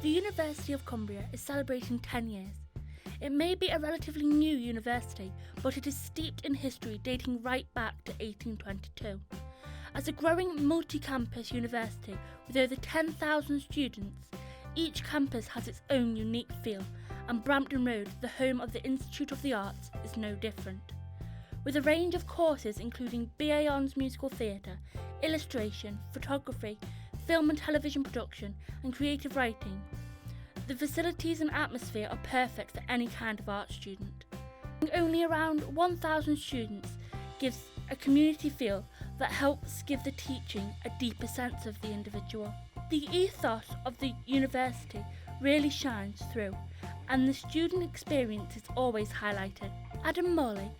The University of Cumbria is celebrating 10 years. It may be a relatively new university, but it is steeped in history dating right back to 1822. As a growing multi-campus university with over 10,000 students, each campus has its own unique feel, and Brampton Road, the home of the Institute of the Arts, is no different. With a range of courses including BA Hons Musical Theatre, Illustration, Photography, Film and Television Production and Creative Writing, the facilities and atmosphere are perfect for any kind of art student. Only around 1,000 students gives a community feel that helps give the teaching a deeper sense of the individual. The ethos of the university really shines through, and the student experience is always highlighted. Adam Morley,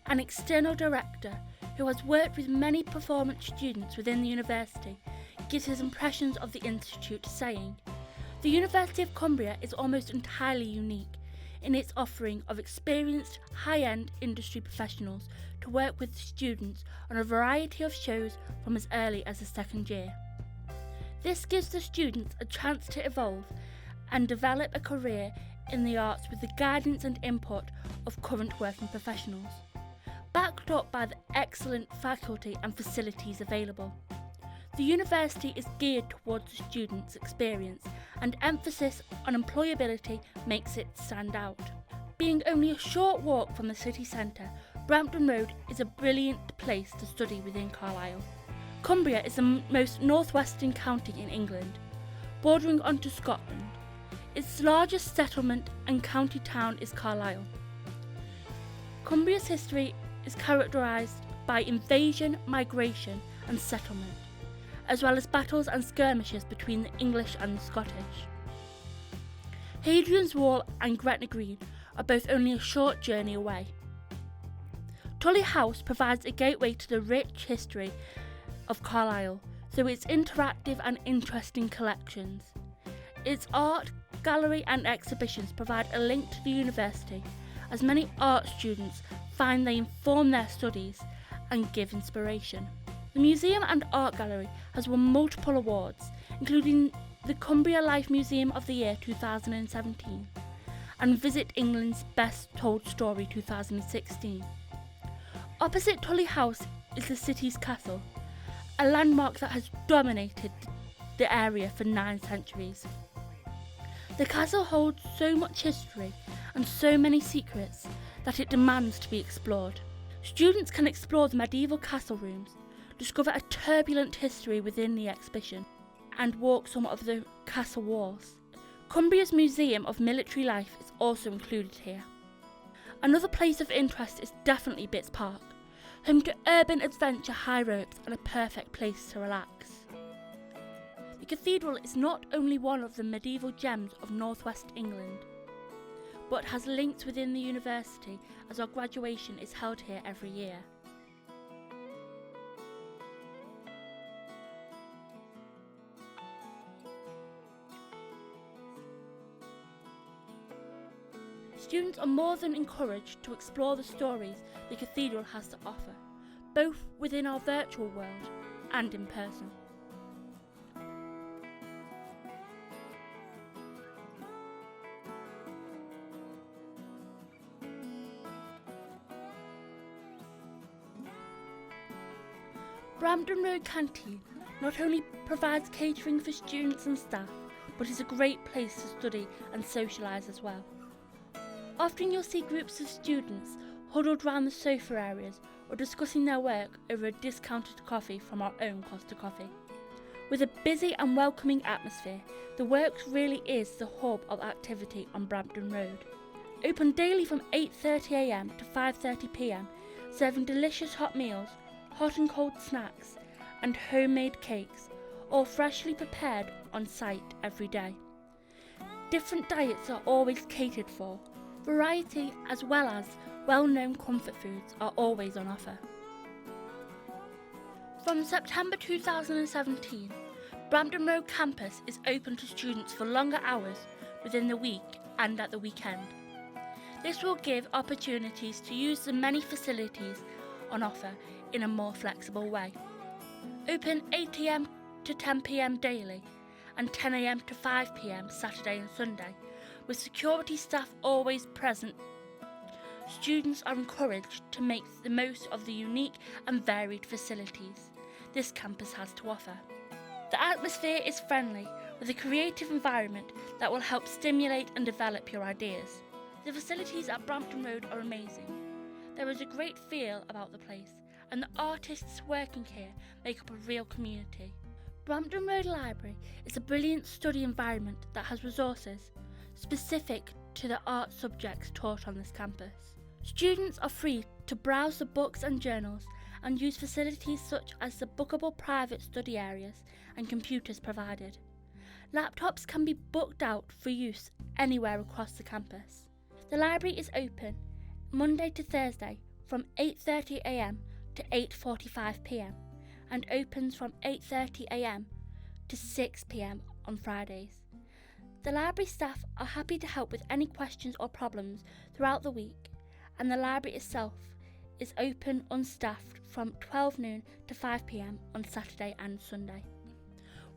an external director who has worked with many performance students within the university, gives his impressions of the institute, saying, "The University of Cumbria is almost entirely unique in its offering of experienced, high-end industry professionals to work with students on a variety of shows from as early as the second year. This gives the students a chance to evolve and develop a career in the arts with the guidance and input of current working professionals, backed up by the excellent faculty and facilities available. The university is geared towards the students' experience, and emphasis on employability makes it stand out. Being only a short walk from the city centre, Brampton Road is a brilliant place to study within Carlisle. Cumbria is the most northwestern county in England, bordering onto Scotland. Its largest settlement and county town is Carlisle. Cumbria's history is characterised by invasion, migration and settlement, as well as battles and skirmishes between the English and the Scottish. Hadrian's Wall and Gretna Green are both only a short journey away. Tullie House provides a gateway to the rich history of Carlisle through its interactive and interesting collections. Its art, gallery and exhibitions provide a link to the university, as many art students find they inform their studies and give inspiration. The museum and art gallery has won multiple awards, including the Cumbria Life Museum of the Year 2017 and Visit England's Best Told Story 2016. Opposite Tullie House is the city's castle, a landmark that has dominated the area for 9 centuries. The castle holds so much history and so many secrets that it demands to be explored. Students can explore the medieval castle rooms, discover a turbulent history within the exhibition, and walk some of the castle walls. Cumbria's Museum of Military Life is also included here. Another place of interest is definitely Bitts Park, home to urban adventure, high ropes and a perfect place to relax. The Cathedral is not only one of the medieval gems of northwest England, but has links within the university as our graduation is held here every year. Students are more than encouraged to explore the stories the Cathedral has to offer, both within our virtual world and in person. Brampton Road Canteen not only provides catering for students and staff, but is a great place to study and socialise as well. Often you'll see groups of students huddled round the sofa areas or discussing their work over a discounted coffee from our own Costa Coffee. With a busy and welcoming atmosphere, the Works really is the hub of activity on Brampton Road. Open daily from 8:30am to 5:30pm, serving delicious hot meals, hot and cold snacks and homemade cakes, all freshly prepared on site every day. Different diets are always catered for. Variety as well as well-known comfort foods are always on offer. From September 2017, Brampton Road Campus is open to students for longer hours within the week and at the weekend. This will give opportunities to use the many facilities on offer in a more flexible way. Open 8am to 10pm daily and 10 a.m. to 5 p.m. Saturday and Sunday, with security staff always present. Students are encouraged to make the most of the unique and varied facilities this campus has to offer. The atmosphere is friendly, with a creative environment that will help stimulate and develop your ideas. The facilities at Brampton Road are amazing. There is a great feel about the place, and the artists working here make up a real community. Brampton Road Library is a brilliant study environment that has resources specific to the art subjects taught on this campus. Students are free to browse the books and journals and use facilities such as the bookable private study areas and computers provided. Laptops can be booked out for use anywhere across the campus. The library is open Monday to Thursday from 8:30 a.m. to 8:45 p.m. and opens from 8:30 a.m. to 6 p.m. on Fridays. The library staff are happy to help with any questions or problems throughout the week, and the library itself is open unstaffed from 12 noon to 5 p.m. on Saturday and Sunday.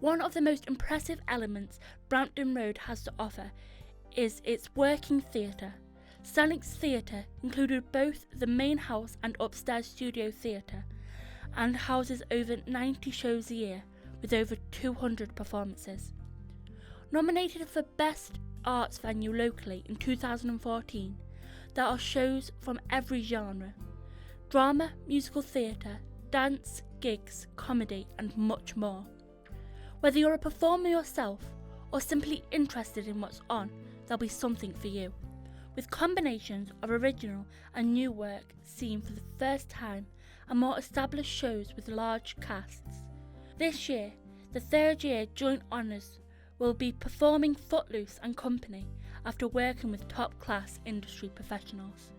One of the most impressive elements Brampton Road has to offer is its working theatre. Stanwix Theatre included both the main house and upstairs studio theatre, and houses over 90 shows a year with over 200 performances. Nominated for Best Arts Venue locally in 2014, there are shows from every genre: drama, musical theatre, dance, gigs, comedy and much more. Whether you're a performer yourself or simply interested in what's on, there'll be something for you, with combinations of original and new work seen for the first time and more established shows with large casts. This year, the third year joint honours will be performing Footloose and Company after working with top-class industry professionals.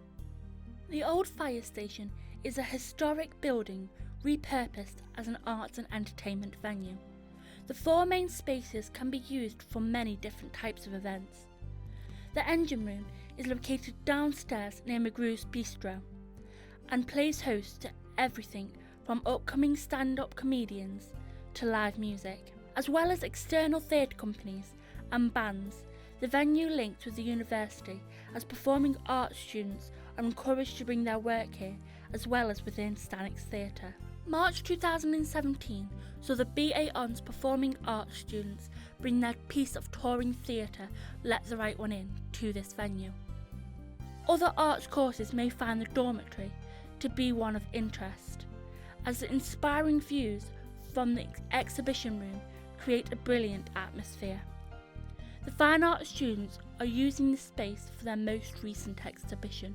The Old Firestation is a historic building repurposed as an arts and entertainment venue. The four main spaces can be used for many different types of events. The engine room is located downstairs near McGrew's Bistro and plays host to everything from upcoming stand-up comedians to live music. As well as external theatre companies and bands, the venue links with the university, as performing arts students are encouraged to bring their work here, as well as within Stanwix Theatre. March 2017 saw the BA Hons Performing Arts students bring their piece of touring theatre, Let the Right One In, to this venue. Other arts courses may find the dormitory to be one of interest, as the inspiring views from the exhibition room create a brilliant atmosphere. The fine arts students are using the space for their most recent exhibition.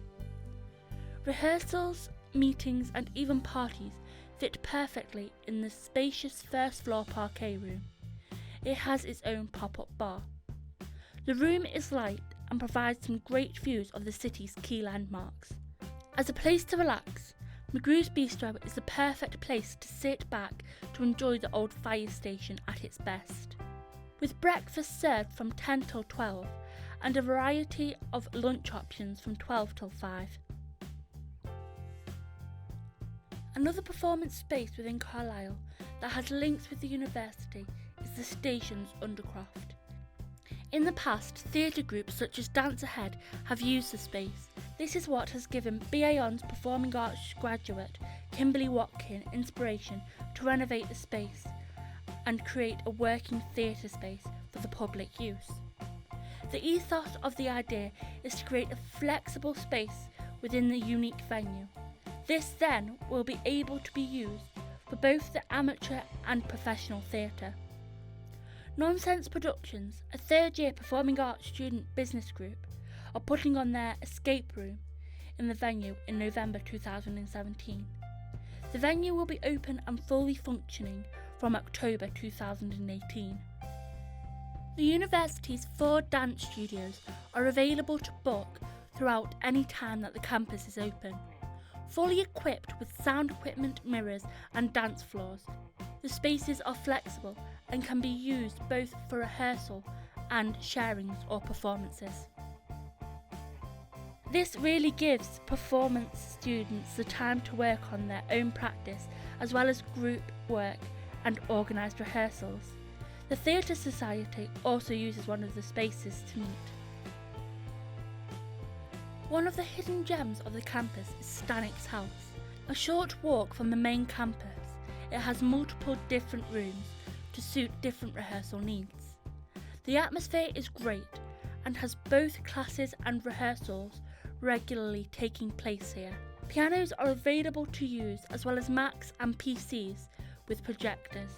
Rehearsals, meetings and even parties fit perfectly in the spacious first floor parquet room. It has its own pop-up bar. The room is light and provides some great views of the city's key landmarks. As a place to relax, McGrew's Bistro is the perfect place to sit back to enjoy the Old Firestation at its best. With breakfast served from 10 till 12 and a variety of lunch options from 12 till 5. Another performance space within Carlisle that has links with the university is the station's Undercroft. In the past, theatre groups such as Dance Ahead have used the space. This is what has given BA Hons Performing Arts graduate Kimberly Watkin inspiration to renovate the space and create a working theatre space for the public use. The ethos of the idea is to create a flexible space within the unique venue. This then will be able to be used for both the amateur and professional theatre. Nonsense Productions, a third-year performing arts student business group, are putting on their escape room in the venue in November 2017. The venue will be open and fully functioning from October 2018. The university's 4 dance studios are available to book throughout any time that the campus is open. Fully equipped with sound equipment, mirrors and dance floors, the spaces are flexible and can be used both for rehearsal and sharings or performances. This really gives performance students the time to work on their own practice as well as group work and organised rehearsals. The Theatre Society also uses one of the spaces to meet. One of the hidden gems of the campus is Stanwix House. A short walk from the main campus, it has multiple different rooms to suit different rehearsal needs. The atmosphere is great and has both classes and rehearsals regularly taking place here. Pianos are available to use as well as Macs and PCs with projectors.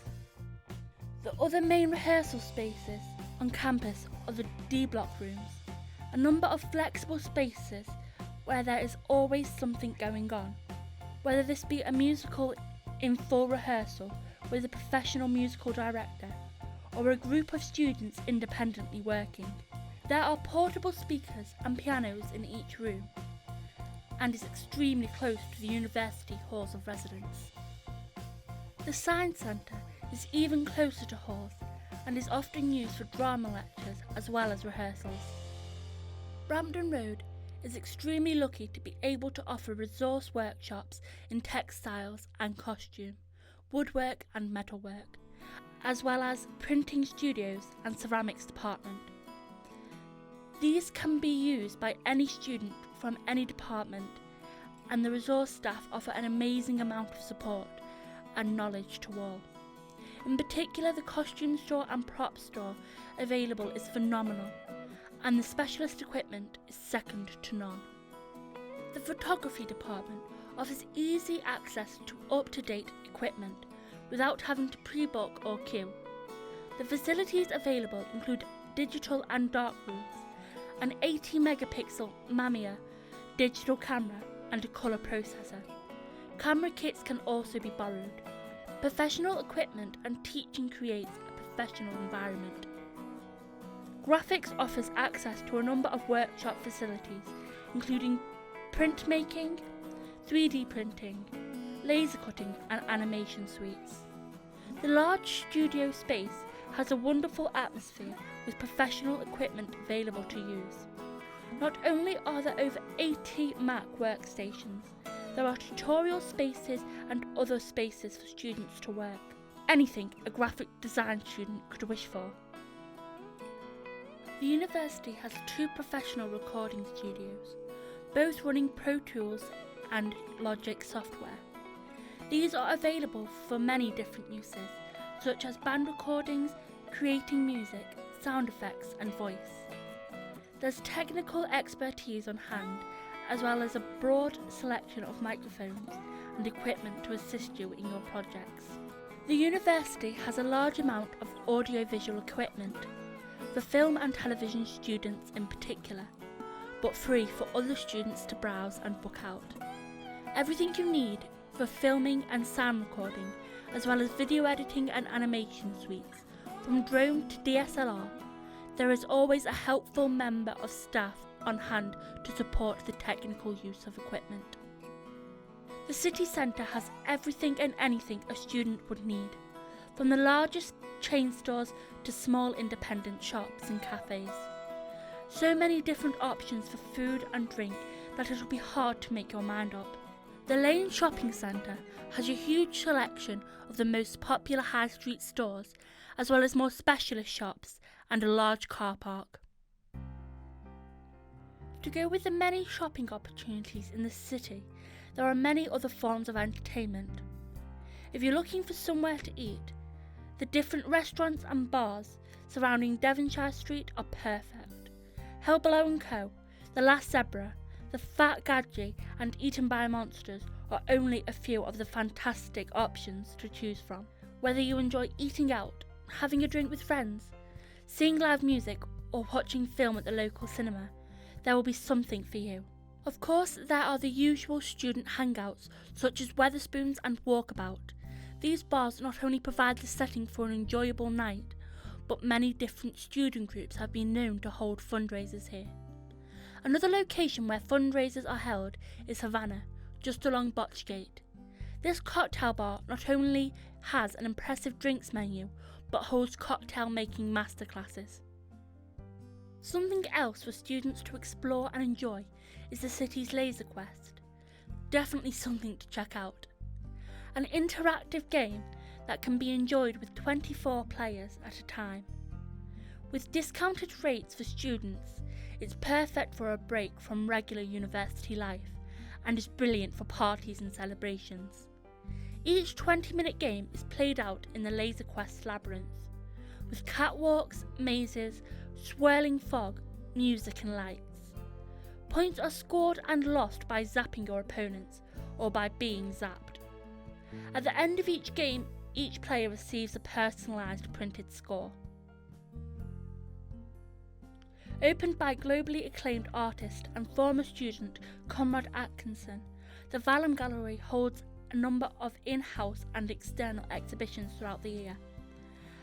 The other main rehearsal spaces on campus are the D block rooms, a number of flexible spaces where there is always something going on, whether this be a musical in full rehearsal with a professional musical director or a group of students independently working. There are portable speakers and pianos in each room and is extremely close to the university halls of residence. The Science Centre is even closer to halls and is often used for drama lectures as well as rehearsals. Brampton Road is extremely lucky to be able to offer resource workshops in textiles and costume, woodwork and metalwork, as well as printing studios and ceramics department. These can be used by any student from any department, and the resource staff offer an amazing amount of support and knowledge to all. In particular, the costume store and prop store available is phenomenal, and the specialist equipment is second to none. The photography department offers easy access to up-to-date equipment without having to pre-book or queue. The facilities available include digital and dark rooms, an 80 megapixel Mamiya digital camera and a colour processor. Camera kits can also be borrowed. Professional equipment and teaching creates a professional environment. Graphics offers access to a number of workshop facilities, including printmaking, 3D printing, laser cutting and animation suites. The large studio space has a wonderful atmosphere with professional equipment available to use. Not only are there over 80 Mac workstations, there are tutorial spaces and other spaces for students to work. Anything a graphic design student could wish for. The university has 2 professional recording studios, both running Pro Tools and Logic software. These are available for many different uses, such as band recordings, creating music, sound effects and voice. There's technical expertise on hand, as well as a broad selection of microphones and equipment to assist you in your projects. The university has a large amount of audiovisual equipment, for film and television students in particular, but free for other students to browse and book out. Everything you need for filming and sound recording, as well as video editing and animation suites, from drone to DSLR, there is always a helpful member of staff on hand to support the technical use of equipment. The city centre has everything and anything a student would need, from the largest chain stores to small independent shops and cafes. So many different options for food and drink that it'll be hard to make your mind up. The Lane Shopping Centre has a huge selection of the most popular high street stores, as well as more specialist shops and a large car park. To go with the many shopping opportunities in the city, there are many other forms of entertainment. If you're looking for somewhere to eat, the different restaurants and bars surrounding Devinshire Street are perfect. Hell Below & Co., The Last Zebra, The Fat Gadget and Eaten by Monsters are only a few of the fantastic options to choose from. Whether you enjoy eating out, having a drink with friends, seeing live music or watching film at the local cinema, there will be something for you. Of course, there are the usual student hangouts such as Wetherspoons and Walkabout. These bars not only provide the setting for an enjoyable night, but many different student groups have been known to hold fundraisers here. Another location where fundraisers are held is Havana, just along Botchergate. This cocktail bar not only has an impressive drinks menu, but holds cocktail making masterclasses. Something else for students to explore and enjoy is the city's Lazer Quest. Definitely something to check out. An interactive game that can be enjoyed with 24 players at a time. With discounted rates for students, it's perfect for a break from regular university life and is brilliant for parties and celebrations. Each 20-minute game is played out in the Lazer Quest labyrinth, with catwalks, mazes, swirling fog, music and lights. Points are scored and lost by zapping your opponents or by being zapped. At the end of each game, each player receives a personalised printed score. Opened by globally acclaimed artist and former student Conrad Atkinson, the Vallum Gallery holds a number of in-house and external exhibitions throughout the year.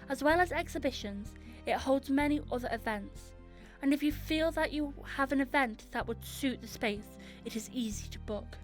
As well as exhibitions, it holds many other events, and if you feel that you have an event that would suit the space, it is easy to book.